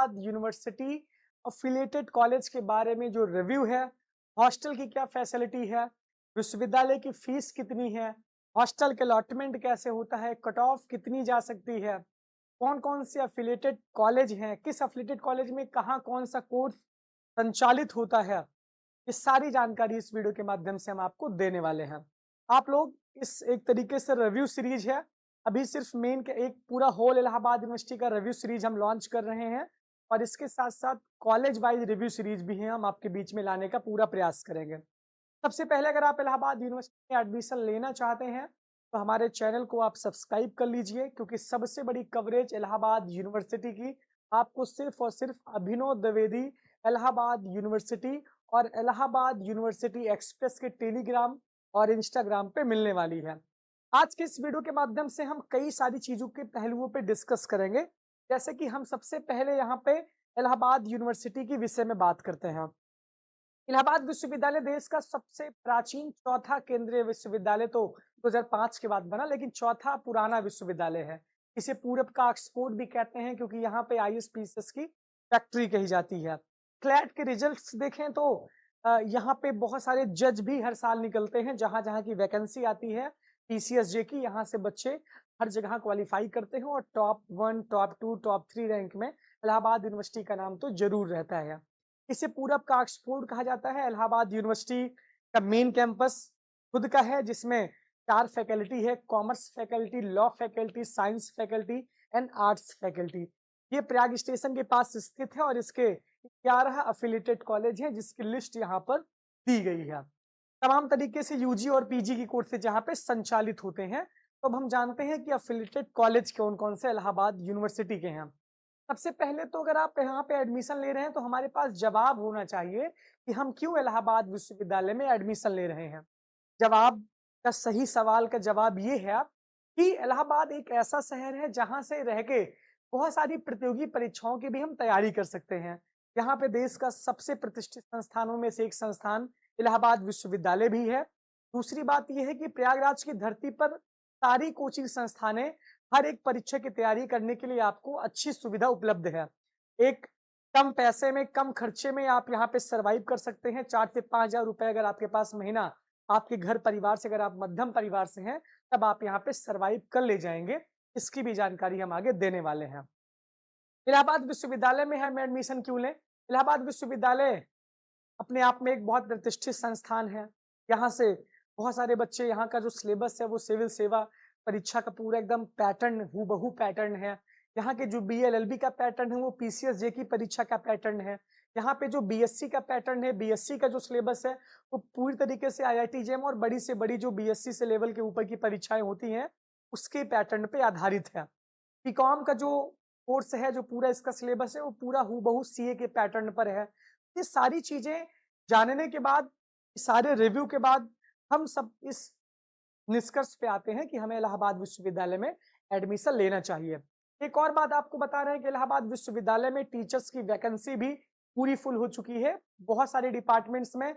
Allahabad university affiliated college के बारे में जो रिव्यू है, हॉस्टल की क्या फैसिलिटी है, विश्वविद्यालय की फीस कितनी है, हॉस्टल के अलॉटमेंट कैसे होता है, कट ऑफ कितनी जा सकती है, कौन-कौन से एफिलिएटेड कॉलेज हैं, किस एफिलिएटेड कॉलेज में कहाँ कौन-सा कोर्स संचालित होता है, ये सारी जानकारी इस वीडियो के माध्यम से हम आपको देने वाले हैं। आप लोग इस एक तरीके से रिव्यू सीरीज है, अभी सिर्फ मेन के एक पूरा होल इलाहाबाद यूनिवर्सिटी का रिव्यू सीरीज हम लॉन्च कर रहे हैं और इसके साथ-साथ कॉलेज वाइज रिव्यू सीरीज भी है, हम आपके बीच में लाने का पूरा प्रयास करेंगे। सबसे पहले अगर आप इलाहाबाद यूनिवर्सिटी में एडमिशन लेना चाहते हैं, तो हमारे चैनल को आप सब्सक्राइब कर लीजिए क्योंकि सबसे बड़ी कवरेज इलाहाबाद यूनिवर्सिटी की आपको सिर्फ और सिर्फ अभिनव द्विवेदी इलाहाबाद यूनिवर्सिटी और इलाहाबाद यूनिवर्सिटी एक्सप्रेस के टेलीग्राम और इंस्टाग्राम पे मिलने वाली है। आज के इस वीडियो के माध्यम से हम कई सारी चीजों के पहलुओं पे डिस्कस करेंगे, जैसे कि हम सबसे पहले यहाँ पे इलाहाबाद यूनिवर्सिटी के विषय में बात करते हैं। इलाहाबाद विश्वविद्यालय देश का सबसे प्राचीन चौथा केंद्रीय विश्वविद्यालय तो 2005 के बाद बना, लेकिन चौथा पुराना विश्वविद्यालय है। इसे पूरब का ऑक्सफोर्ड भी कहते हैं क्योंकि यहाँ पे आईएसपीसीएस की फैक्ट्री कही जाती है। क्लैट के रिजल्ट्स देखें तो यहाँ पे बहुत सारे जज भी हर साल निकलते हैं, जहाँ-जहाँ की वैकेंसी आती है पीसीएसजे की, यहाँ से बच्चे हर जगह क्वालिफाई करते हैं और टॉप 1, टॉप 2, टॉप 3 रैंक में इलाहाबाद यूनिवर्सिटी का नाम तो जरूर रहता है। इसे पूरब का ऑक्सफोर्ड कहा जाता है। इलाहाबाद यूनिवर्सिटी का मेन कैंपस खुद का है जिसमें 4 फैकल्टी है, commerce faculty, law faculty, science faculty and arts faculty. ये प्रयाग स्टेशन के पास स्थित है और इसके 11 अफिलिएटेड कॉलेज हैं जिसकी लिस्ट यहाँ पर दी गई है। तमाम तरीके से यूजी और पीजी की कोर्सेज यहाँ पे संचालित होते हैं। तो अब हम जानते हैं कि अफिलिएटेड कॉलेज कौन-कौन से इलाहाबाद यूनिवर्सिटी के हैं। सबसे पहले तो अगर आप यहाँ पे एडमिशन ले रहे हैं तो हमारे पास जवाब होना चाहिए कि हम क्यों इलाहाबाद विश्वविद्यालय में एडमिशन ले रहे हैं। जवाब का सही सवाल का जवाब ये है कि इलाहाबाद एक ऐसा शहर है जहाँ से रह के बहुत सारी प्रतियोगी परीक्षाओं की भी हम तैयारी कर सकते हैं। यहाँ पे देश का सबसे प्रतिष्ठित संस्थानों में से एक संस्थान इलाहाबाद विश्वविद्यालय भी है। दूसरी बात यह है कि प्रयागराज की धरती पर सारी कोचिंग संस्थानें हर एक परीक्षा की तैयारी करने के लिए आपको अच्छी सुविधा उपलब्ध है। एक कम पैसे में, कम खर्चे में आप यहाँ पे सर्वाइव कर सकते हैं। 4 से 5,000 रुपए अगर आपके पास महीना आपके घर परिवार से, अगर आप मध्यम परिवार से हैं, तब आप यहाँ पे सर्वाइव कर ले जाएँगे। इसकी भी जानकारी हम आगे देने वाले हैं। इलाहाबाद विश्वविद्यालय में हम एडमिशन क्यों लें? इलाहाबाद विश्वविद्यालय अपने आप में एक बहुत प्रतिष्ठित संस्थान है। यहाँ से बहुत सारे बच्चे, यहाँ का जो सिलेबस है वो सिविल सेवा परीक्षा का पूरा एकदम पैटर्न हूबहू पैटर्न है। यहाँ के जो बीएलएलबी का पैटर्न है वो पीसीएसजे की परीक्षा का पैटर्न है। यहाँ पे जो बीएससी का पैटर्न है, बीएससी का जो सिलेबस है वो पूरी तरीके से आईआईटी जेईई और बड़ी से बड़ी जो बीएससी से लेवल के ऊपर की परीक्षाएं होती हैं उसके पैटर्न पे आधारित है। बीकॉम का जो कोर्स है, जो पूरा इसका सिलेबस है वो पूरा हूबहू सीए के पैटर्न पर है। ये सारी चीजें जानने के बाद, सारे रिव्यू के बाद हम सब इस निष्कर्ष पे आते हैं कि हमें इलाहाबाद विश्वविद्यालय में एडमिशन लेना चाहिए। एक और बात आपको बता रहे हैं कि इलाहाबाद विश्वविद्यालय में टीचर्स की वैकेंसी भी पूरी फुल हो चुकी है। बहुत सारे डिपार्टमेंट्स में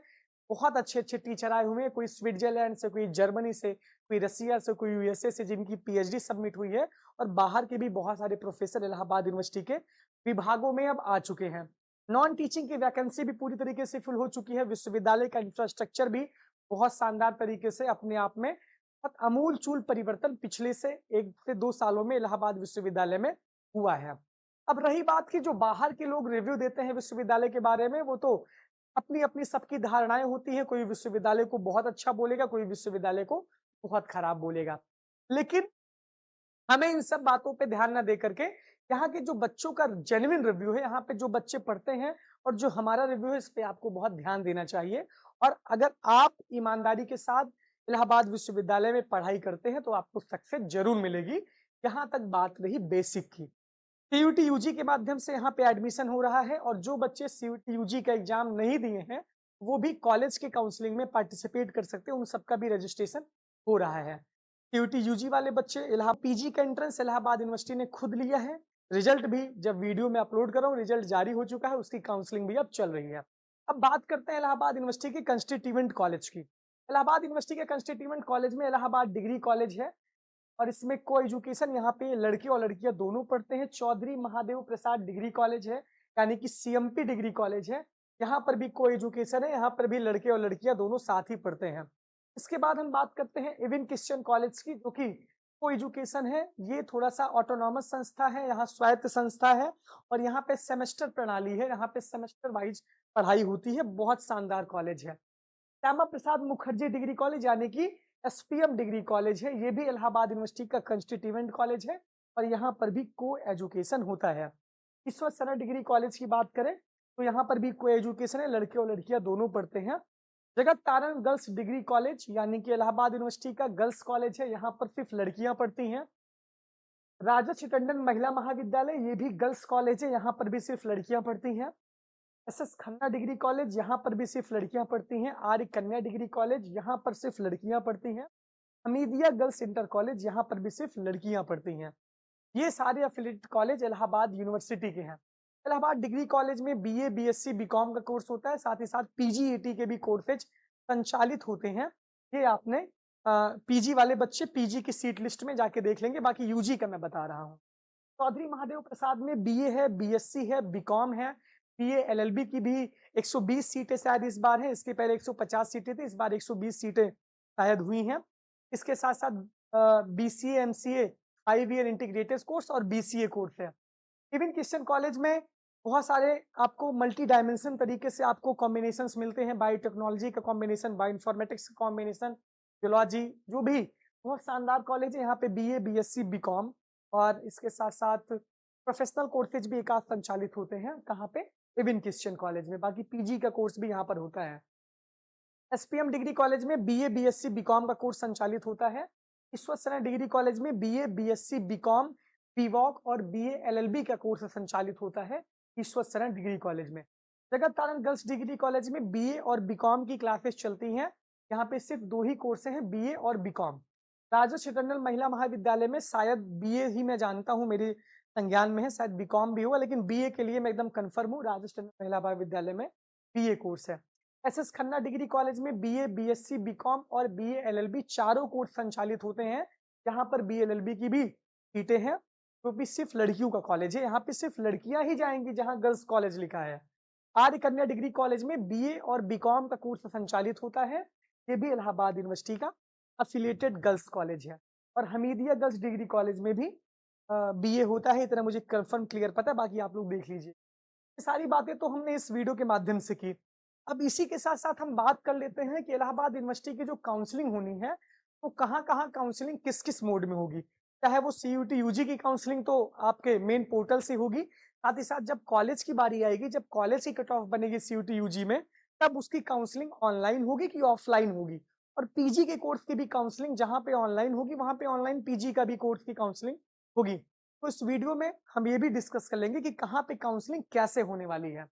बहुत अच्छे-अच्छे टीचर आए हुए हैं, कोई स्विट्जरलैंड से, कोई जर्मनी से, कोई रसिया से, कोई यूएसए से, जिनकी पीएचडी सबमिट हुई है और बाहर के भी बहुत सारे प्रोफेसर इलाहाबाद यूनिवर्सिटी के विभागों में अब आ चुके हैं। नॉन टीचिंग की वैकेंसी भी पूरी तरीके से फुल हो चुकी है। विश्वविद्यालय का इंफ्रास्ट्रक्चर भी बहुत शानदार तरीके से अपने आप में बहुत अमूल-चूल परिवर्तन पिछले से 1 से 2 सालों में इलाहाबाद विश्वविद्यालय में हुआ है। अब रही बात कि जो बाहर के लोग रिव्यू देते हैं विश्वविद्यालय के बारे में, वो तो अपनी-अपनी सबकी धारणाएँ होती हैं। कोई विश्वविद्यालय को बहुत अच्छा बोलेगा, कोई विश्वविद्यालय को बहुत खराब बोलेगा। लेकिन हमें इन सब बातों पे ध्यान ना दे करके यहाँ के जो बच्चों का जेन्युइन रिव्यू है, यहाँ पे जो बच्चे पढ़ते हैं और जो हमारा रिव्यू है, इस पे आपको बहुत ध्यान देना चाहिए। और अगर आप ईमानदारी के साथ इलाहाबाद विश्वविद्यालय में पढ़ाई करते हैं तो आपको सक्सेस जरूर मिलेगी। यहाँ तक बात रही बेसिक की। सीयूटी यूजी के माध्यम से यहाँ पे एडमिशन हो रहा है और जो बच्चे सीयूटी यूजी का एग्जाम नहीं दिए हैं वो भी कॉलेज के काउंसलिंग में पार्टिसिपेट कर सकते हैं। उन सबका भी रजिस्ट्रेशन हो रहा है। सीयूटी यूजी वाले बच्चे इलाहा पीजी का एंट्रेंस इलाहाबाद यूनिवर्सिटी ने खुद लिया है। रिजल्ट भी जब वीडियो में अपलोड कर रहा हूँ, रिजल्ट जारी हो चुका है, उसकी काउंसलिंग भी अब चल रही है। अब बात करते हैं इलाहाबाद यूनिवर्सिटी के कंस्टिट्यूएंट कॉलेज की। इलाहाबाद यूनिवर्सिटी के कंस्टिट्यूएंट कॉलेज में इलाहाबाद डिग्री कॉलेज है, और इसमें को एजुकेशन यहाँ पे लड़के और लड़कियां दोनों पढ़ते हैं। चौधरी महादेव प्रसाद डिग्री कॉलेज है, यानी कि सीएमपी डिग्री कॉलेज है। यहाँ पर भी को एजुकेशन है, यहाँ पर भी लड़के और लड़कियां दोनों साथ ही पढ़ते हैं। इसके बाद हम बात करते हैं इविन क्रिश्चियन कॉलेज की, जो कि को एजुकेशन है। ये थोड़ा सा ऑटोनॉमस संस्था है, यहाँ स्वायत्त संस्था है और यहाँ पे सेमेस्टर प्रणाली है, यहाँ पे सेमेस्टर वाइज पढ़ाई होती है। बहुत शानदार कॉलेज है। श्यामा प्रसाद मुखर्जी डिग्री कॉलेज यानी कि एसपीएम डिग्री कॉलेज है, ये भी इलाहाबाद यूनिवर्सिटी का कंस्टिट्यूएंट कॉलेज है और यहाँ पर भी को एजुकेशन होता है। ईश्वर सरन डिग्री कॉलेज की बात करें तो यहाँ पर भी को एजुकेशन है, लड़के और लड़कियां दोनों पढ़ते हैं। जगत तारण गर्ल्स डिग्री कॉलेज यानी कि इलाहाबाद यूनिवर्सिटी का गर्ल्स कॉलेज है, यहाँ पर सिर्फ लड़कियां पढ़ती हैं। राजर्षि टंडन महिला महाविद्यालय, ये भी गर्ल्स कॉलेज है, यहाँ पर भी सिर्फ लड़कियां पढ़ती हैं। एसएस खन्ना डिग्री कॉलेज, यहाँ पर भी सिर्फ लड़कियां पढ़ती हैं। आर्य कन्या डिग्री कॉलेज, यहाँ पर सिर्फ लड़कियां पढ़ती हैं। हमीदिया गर्ल्स इंटर कॉलेज, यहाँ पर भी सिर्फ लड़कियां पढ़ती हैं। ये सारे एफिलिएटेड कॉलेज इलाहाबाद यूनिवर्सिटी के हैं। इलाहाबाद डिग्री कॉलेज में बीए, बीएससी, बीकॉम का कोर्स होता है, साथ ही साथ पीजीईटी के भी कोर्सेज संचालित होते हैं। ये आपने पीजी वाले बच्चे पीजी की सीट लिस्ट में जाके देख लेंगे, बाकी यूजी का मैं बता रहा हूँ। चौधरी महादेव प्रसाद में बीए है, बीएससी है, बीकॉम है, बीए एलएलबी की भी 120 सीटें शायद इस बार है, इसके पहले 150 सीटें थी, इस बार 120 सीटें शायद हुई हैं। इसके साथ साथ BCA, MCA, 5 year integrated course और बीसीए कोर्स है। इवन क्रिश्चियन कॉलेज में बहुत सारे आपको मल्टी डायमेंशन तरीके से आपको कॉम्बिनेशंस मिलते हैं, बायोटेक्नोलॉजी का कॉम्बिनेशन, बायो इन्फॉर्मेटिक्स का कॉम्बिनेशन, जियोलॉजी, जो भी बहुत शानदार कॉलेज है। यहाँ पे बीए, बीएससी, बीकॉम और इसके साथ साथ प्रोफेशनल कोर्सेज भी एक आध संचालित होते हैं। कहाँ पे? इवन क्रिश्चियन कॉलेज में। बाकी पीजी का कोर्स भी यहाँ पर होता है। एसपीएम डिग्री कॉलेज में बीए, बीएससी, बीकॉम का कोर्स संचालित होता है। ईश्वर सरन डिग्री कॉलेज में बीए, बीएससी, बीकॉम, बीवॉक और बीए एलएलबी का कोर्स संचालित होता है ईश्वर सरन डिग्री कॉलेज में। जगत तारण गर्ल्स डिग्री कॉलेज में बीए और बीकॉम की क्लासेस चलती हैं। यहाँ पे सिर्फ 2 ही कोर्स हैं, बीए और बीकॉम। राजर्षि टंडन महिला महाविद्यालय में शायद बीए ही मैं जानता हूँ, मेरे संज्ञान में है, शायद बीकॉम भी होगा, लेकिन बीए के लिए मैं एकदम कंफर्म हूँ। राजर्षि टंडन महिला महाविद्यालय में बीए कोर्स है। एसएस खन्ना डिग्री कॉलेज में बीए, बीएससी, बीकॉम और बीए एलएलबी चारों कोर्स संचालित होते हैं। यहाँ पर बीए एलएलबी की भी सीटें हैं, जो भी सिर्फ लड़कियों का कॉलेज है। यहाँ पे सिर्फ लड़कियां ही जाएंगी जहाँ गर्ल्स कॉलेज लिखा है। आर्य कन्या डिग्री कॉलेज में बीए और बीकॉम का कोर्स संचालित होता है। ये भी इलाहाबाद यूनिवर्सिटी का अफिलिएटेड गर्ल्स कॉलेज है। और हमीदिया गर्ल्स डिग्री कॉलेज में भी बीए होता है, इतना मुझे कंफर्म क्लियर पता है, बाकी आप लोग देख लीजिए। ये सारी बातें तो हमने इस वीडियो के माध्यम से की। अब इसी के साथ साथ हम बात कर लेते हैं कि इलाहाबाद यूनिवर्सिटी की जो काउंसलिंग होनी है, वो कहाँ-कहाँ काउंसलिंग किस-किस मोड में होगी। चाहे वो सीयूटी यूजी की काउंसलिंग तो आपके मेन पोर्टल से होगी, साथ ही साथ जब कॉलेज की बारी आएगी, जब कॉलेज की कट ऑफ बनेगी सीयूटी यूजी में, तब उसकी काउंसलिंग ऑनलाइन होगी कि ऑफलाइन होगी। और पीजी के कोर्स की भी काउंसलिंग जहाँ पे ऑनलाइन होगी, वहाँ पे ऑनलाइन पीजी का भी कोर्स की काउंसलिंग होगी। तो इस वीडियो में हम ये भी डिस्कस कर लेंगे कि कहाँ पे काउंसलिंग कैसे होने वाली है।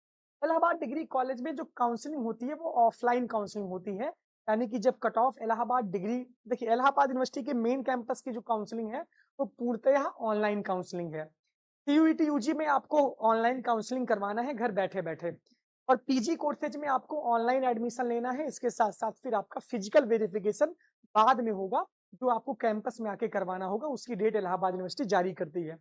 इलाहाबाद डिग्री कॉलेज में जो काउंसलिंग होती है वो ऑफलाइन काउंसलिंग होती है, यानी कि जब कट ऑफ इलाहाबाद डिग्री, देखिए इलाहाबाद यूनिवर्सिटी के मेन कैंपस की जो काउंसलिंग है वो पूर्णतः ऑनलाइन काउंसलिंग है। सीयूईटी यूजी में आपको ऑनलाइन काउंसलिंग करवाना है घर बैठे-बैठे, और पीजी कोर्सेज में आपको ऑनलाइन एडमिशन लेना है। इसके साथ-साथ फिर आपका फिजिकल वेरिफिकेशन बाद में होगा, जो आपको कैंपस में आके करवाना होगा, उसकी डेट इलाहाबाद यूनिवर्सिटी जारी करती है।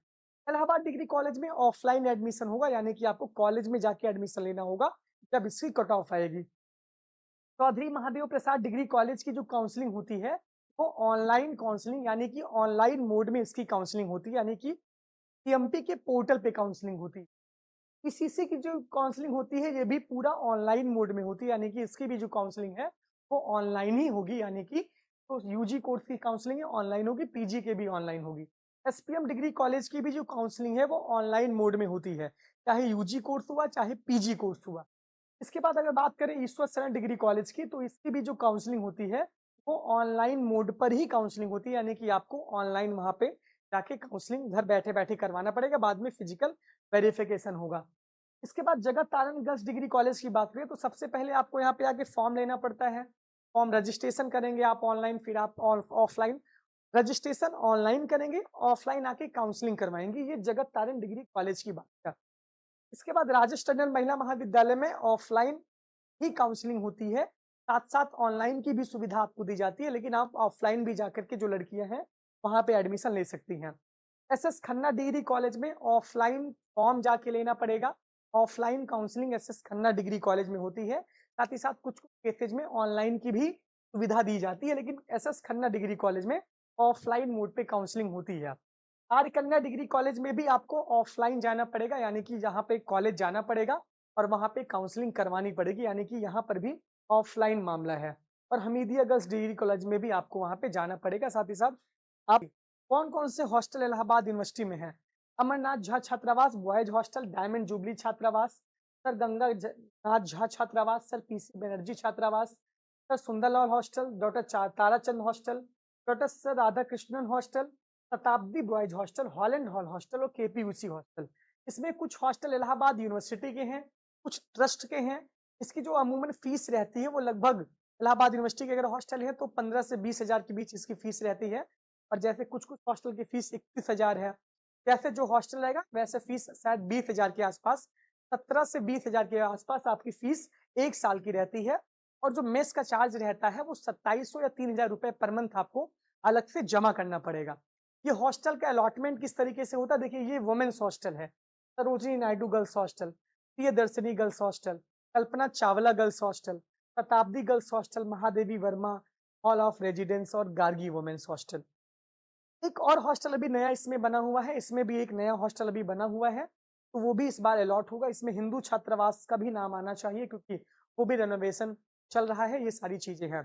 इलाहाबाद डिग्री कॉलेज में ऑफलाइन एडमिशन होगा, यानी कि आपको कॉलेज में जाके एडमिशन लेना होगा जब इसकी कट ऑफ आएगी। चौधरी महादेव प्रसाद डिग्री कॉलेज की जो काउंसलिंग होती है वो ऑनलाइन काउंसलिंग, यानी कि ऑनलाइन मोड में इसकी काउंसलिंग होती है, यानी कि सीएमपी के पोर्टल पे काउंसलिंग होती है। ईसीसी की जो काउंसलिंग होती है ये भी पूरा ऑनलाइन मोड में होती है, यानी कि इसकी भी जो काउंसलिंग है वो ऑनलाइन ही होगी, यानी कि तो यूजी कोर्स की काउंसलिंग है ऑनलाइन होगी, पीजी के भी ऑनलाइन होगी। एसपीएम डिग्री कॉलेज की भी जो काउंसलिंग है वो ऑनलाइन मोड में होती है, चाहे यूजी कोर्स हुआ चाहे पीजी कोर्स हुआ। इसके बाद अगर बात करें ईश्वर सरन डिग्री कॉलेज की, तो इसकी भी जो काउंसलिंग होती है वो ऑनलाइन मोड पर ही काउंसलिंग होती है, यानी कि आपको ऑनलाइन वहाँ पे जाके काउंसलिंग घर बैठे-बैठे करवाना पड़ेगा, बाद में फिजिकल वेरिफिकेशन होगा। इसके बाद जगत तारण गर्ल्स डिग्री कॉलेज की बात करें तो सबसे पहले आपको यहाँ पे आके फॉर्म लेना पड़ता है। फॉर्म रजिस्ट्रेशन करेंगे आप ऑनलाइन, फिर आप ऑफलाइन रजिस्ट्रेशन ऑनलाइन करेंगे, ऑफलाइन आके काउंसलिंग करवाएंगे। ये जगत तारण डिग्री कॉलेज की बात है। इसके बाद राजर्षि टंडन महिला महाविद्यालय में ऑफलाइन ही काउंसलिंग होती है, साथ-साथ ऑनलाइन की भी सुविधा आपको दी जाती है, लेकिन आप ऑफलाइन भी जाकर के जो लड़कियां हैं वहाँ पे एडमिशन ले सकती हैं। एसएस खन्ना डिग्री कॉलेज में ऑफलाइन फॉर्म जाके लेना पड़ेगा। Offline counselling SS Khanna degree college में होती है। साथ ही साथ कुछ-कुछ केसेज में ऑनलाइन की भी सुविधा दी जाती है, लेकिन एसएस खन्ना डिग्री कॉलेज में ऑफलाइन मोड पे काउंसलिंग होती है। आर्य कन्या डिग्री कॉलेज में भी आपको ऑफलाइन जाना पड़ेगा, यानी कि यहाँ पे कॉलेज जाना पड़ेगा और वहाँ पे काउंसलिंग करवानी पड़ेगी, यानी कि यहाँ पर भी ऑफलाइन मामला है। और हमीदिया गर्ल्स डिग्री कॉलेज में भी आपको वहाँ पे जाना पड़ेगा। साथ ही साथ आप कौन-कौन से हॉस्टल इलाहाबाद यूनिवर्सिटी में हैं? अमरनाथ झा छात्रावास बॉयज हॉस्टल, डायमंड जुबली छात्रावास, सर गंगा नाथ झा छात्रावास, सर पीसी बनर्जी छात्रावास, sir Sundarlal hostel, doctor Tarachand hostel, doctor sir Radhakrishnan hostel, Shatabdi boys hostel, Holland hall hostel और केपीयूसी हॉस्टल। इसमें कुछ हॉस्टल इलाहाबाद यूनिवर्सिटी के हैं, कुछ ट्रस्ट के हैं। इसकी जो अमूमन फीस रहती है वो लगभग इलाहाबाद यूनिवर्सिटी के अगर हॉस्टल है तो 15 से 20 हज़ार के बीच इसकी फीस रहती है। और जैसे कुछ-कुछ हॉस्टल की फीस 31,000 है। जैसे जो हॉस्टल रहेगा वैसे फीस शायद 20,000 के आसपास, 17 से 20,000 के आसपास आपकी फीस 1 साल की रहती है। और जो मेस का चार्ज रहता है वो 2700 या 3,000 रुपए पर मंथ आपको अलग से जमा करना पड़ेगा। ये हॉस्टल का अलॉटमेंट किस तरीके से होता है, देखिए ये वुमेन्स हॉस्टल है। Sarojini Naidu girls hostel, Priyadarshini girls hostel, Kalpana Chawla girls hostel, Shatabdi girls hostel, Mahadevi Verma hall of residence और गार्गी वुमेन्स हॉस्टल। एक और हॉस्टल अभी नया इसमें बना हुआ है, इसमें भी एक नया हॉस्टल अभी बना हुआ है, तो वो भी इस बार अलॉट होगा। इसमें हिंदू छात्रावास का भी नाम आना चाहिए क्योंकि वो भी रेनोवेशन चल रहा है, ये सारी चीज़ें हैं।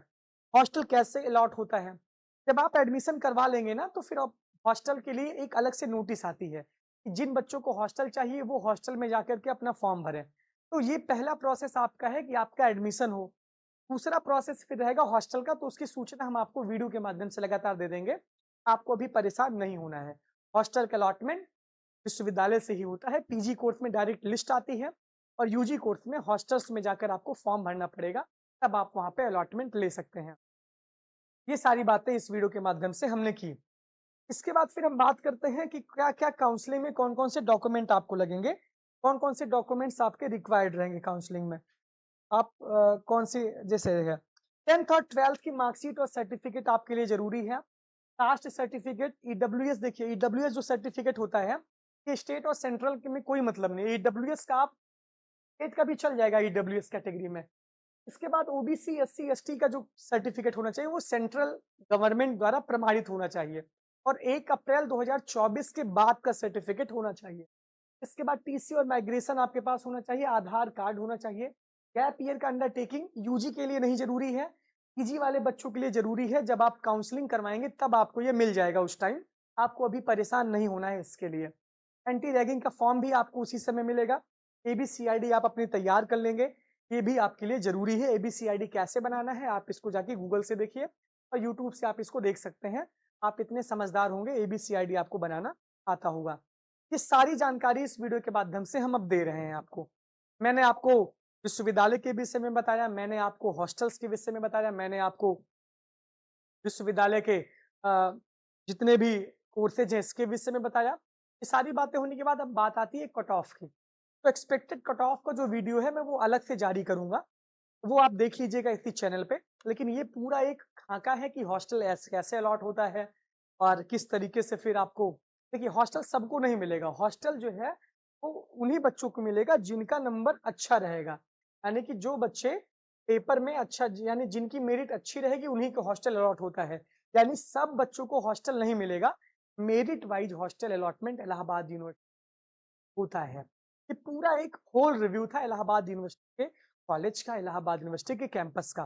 हॉस्टल कैसे अलॉट होता है? जब आप एडमिशन करवा लेंगे ना, तो फिर आप हॉस्टल के लिए एक अलग से नोटिस आती है, कि जिन बच्चों को हॉस्टल चाहिए वो हॉस्टल में जाकर के अपना फॉर्म भरें। तो ये पहला प्रोसेस आपका है कि आपका एडमिशन हो। दूसरा प्रोसेस फिर रहेगा हॉस्टल का, तो उसकी सूचना हम आपको वीडियो के माध्यम से लगातार दे देंगे। आपको अभी परेशान नहीं होना है। हॉस्टल का अलॉटमेंट विश्वविद्यालय से ही होता है। पीजी कोर्स में डायरेक्ट लिस्ट आती है और यूजी कोर्स में हॉस्टल्स में जाकर आपको फॉर्म भरना पड़ेगा, तब आप वहाँ पे अलॉटमेंट ले सकते हैं। ये सारी बातें इस वीडियो के माध्यम से हमने की। इसके बाद फिर हम बात करते हैं कि क्या-क्या काउंसलिंग में कौन-कौन से डॉक्यूमेंट आपको लगेंगे, कौन-कौन से डॉक्यूमेंट्स आपके रिक्वायर्ड रहेंगे काउंसलिंग में। आप कौन सी जैसे है 10th और 12th की मार्कशीट और सर्टिफिकेट आपके लिए ज़रूरी है। कास्ट सर्टिफिकेट, ईडब्ल्यूएस, देखिए ईडब्ल्यूएस जो सर्टिफिकेट होता है, ये स्टेट और सेंट्रल के में कोई मतलब नहीं है। ईडब्ल्यूएस का आप स्टेट का भी चल जाएगा ईडब्ल्यूएस कैटेगरी में। इसके बाद ओबीसी, एससी, एसटी का जो सर्टिफिकेट होना चाहिए वो सेंट्रल गवर्नमेंट द्वारा प्रमाणित होना चाहिए और 1 अप्रैल 2024 के बाद का सर्टिफिकेट होना चाहिए। इसके बाद टीसी और माइग्रेशन आपके पास होना चाहिए, आधार कार्ड होना चाहिए। गैप ईयर का अंडरटेकिंग यूजी के लिए नहीं ज़रूरी है, पीजी वाले बच्चों के लिए ज़रूरी है। जब आप काउंसलिंग करवाएँगे तब आपको ये मिल जाएगा उस टाइम, आपको अभी परेशान नहीं होना है इसके लिए। एंटी रैगिंग का फॉर्म भी आपको उसी समय मिलेगा। एबीसीआईडी आप अपनी तैयार कर लेंगे, ये भी आपके लिए ज़रूरी है। एबीसीआईडी कैसे बनाना है आप इसको जाके गूगल से देखिए और यूट्यूब से आप इसको देख सकते हैं। आप इतने समझदार होंगे, एबीसीआईडी आपको बनाना आता होगा। ये सारी जानकारी इस वीडियो के माध्यम से हम अब दे रहे हैं आपको। मैंने आपको विश्वविद्यालय के विषय में बताया, मैंने आपको हॉस्टल्स के विषय में बताया, मैंने आपको विश्वविद्यालय के जितने भी कोर्सेज हैं इसके विषय में बताया। ये सारी बातें होने के बाद अब बात आती है कट ऑफ की। तो एक्सपेक्टेड कट ऑफ का जो वीडियो है मैं वो अलग से जारी करूँगा, वो आप देख लीजिएगा इसी चैनल पे। लेकिन ये पूरा एक खाका है कि हॉस्टल कैसे अलॉट होता है और किस तरीके से फिर आपको, देखिए हॉस्टल सबको नहीं मिलेगा। हॉस्टल जो है वो उन्हीं बच्चों को मिलेगा जिनका नंबर अच्छा रहेगा। यानी कि जो बच्चे पेपर में अच्छा यानी जिनकी मेरिट अच्छी रहेगी उन्हीं को हॉस्टल अलॉट होता है। यानी सब बच्चों को हॉस्टल नहीं मिलेगा। Merit wise hostel allotment Allahabad university होता है। ये पूरा एक होल रिव्यू था इलाहाबाद यूनिवर्सिटी के कॉलेज का, इलाहाबाद यूनिवर्सिटी के कैंपस का।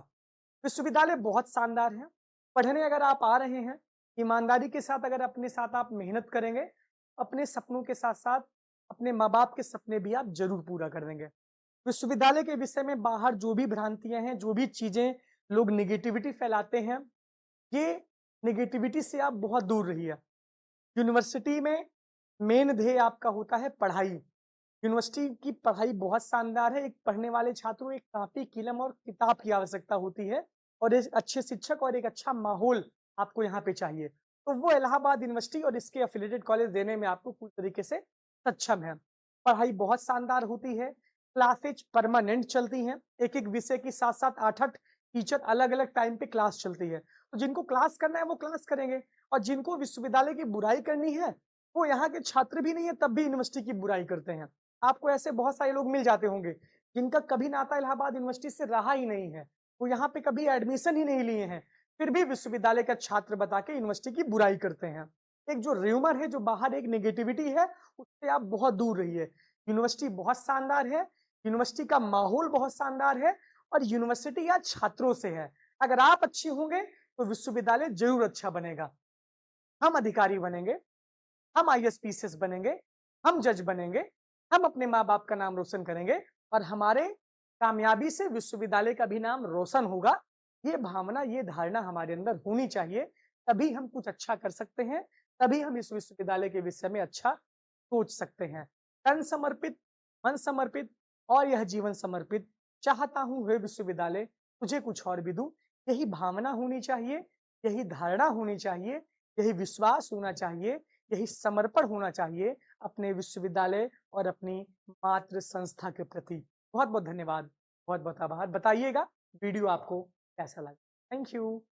विश्वविद्यालय बहुत शानदार है। पढ़ने अगर आप आ रहे हैं, ईमानदारी के साथ अगर अपने साथ आप मेहनत करेंगे, अपने सपनों के साथ-साथ अपने माँ-बाप के सपने भी आप ज़रूर पूरा कर देंगे। विश्वविद्यालय के विषय में बाहर जो भी भ्रांतियाँ हैं, जो भी चीज़ें लोग नेगेटिविटी फैलाते हैं, ये नेगेटिविटी से आप बहुत दूर रहिए। यूनिवर्सिटी में मेन ध्येय आपका होता है पढ़ाई। यूनिवर्सिटी की पढ़ाई बहुत शानदार है। एक पढ़ने वाले छात्रों को एक कॉपी, कलम और किताब की आवश्यकता होती है और एक अच्छे शिक्षक और एक अच्छा माहौल आपको यहाँ पे चाहिए। तो वो इलाहाबाद यूनिवर्सिटी और इसके एफिलिएटेड कॉलेज देने में आपको पूरी तरीके से सक्षम है। पढ़ाई बहुत शानदार होती है, क्लासेज परमानेंट चलती हैं। एक-एक विषय की 7-7 8-8 टीचर अलग-अलग टाइम पे क्लास चलती है। तो जिनको क्लास करना है वो क्लास करेंगे और जिनको विश्वविद्यालय की बुराई करनी है, वो यहाँ के छात्र भी नहीं है तब भी यूनिवर्सिटी की बुराई करते हैं। आपको ऐसे बहुत सारे लोग मिल जाते होंगे, जिनका कभी नाता इलाहाबाद यूनिवर्सिटी से रहा ही नहीं है। वो यहाँ पे कभी एडमिशन ही नहीं लिए हैं, फिर भी विश्वविद्यालय का छात्र बता के यूनिवर्सिटी की बुराई करते हैं। एक जो र्यूमर है, जो बाहर एक नेगेटिविटी है, उससे आप बहुत दूर रहिए। यूनिवर्सिटी बहुत शानदार है, यूनिवर्सिटी का माहौल बहुत शानदार है और यूनिवर्सिटी या छात्रों से है। अगर आप अच्छे होंगे, तो विश्वविद्यालय ज़रूर अच्छा बनेगा। हम अधिकारी बनेंगे, हम आईएएस पीसीएस बनेंगे, हम जज बनेंगे, हम अपने माँ-बाप का नाम रोशन करेंगे और हमारे कामयाबी से विश्वविद्यालय का भी नाम रोशन होगा। ये भावना, ये धारणा हमारे अंदर होनी चाहिए, तभी हम कुछ अच्छा कर सकते हैं, तभी हम इस विश्वविद्यालय के विषय में अच्छा सोच सकते हैं। तन समर्पित, मन समर्पित और यह जीवन समर्पित, चाहता हूँ हे विश्वविद्यालय तुझे कुछ और भी दूँ। यही भावना होनी चाहिए, यही धारणा होनी चाहिए, यही विश्वास होना चाहिए, यही समर्पण होना चाहिए अपने विश्वविद्यालय और अपनी मातृ संस्था के प्रति। बहुत-बहुत धन्यवाद, बहुत-बहुत आभार। बताइएगा वीडियो आपको कैसा लगा। Thank you.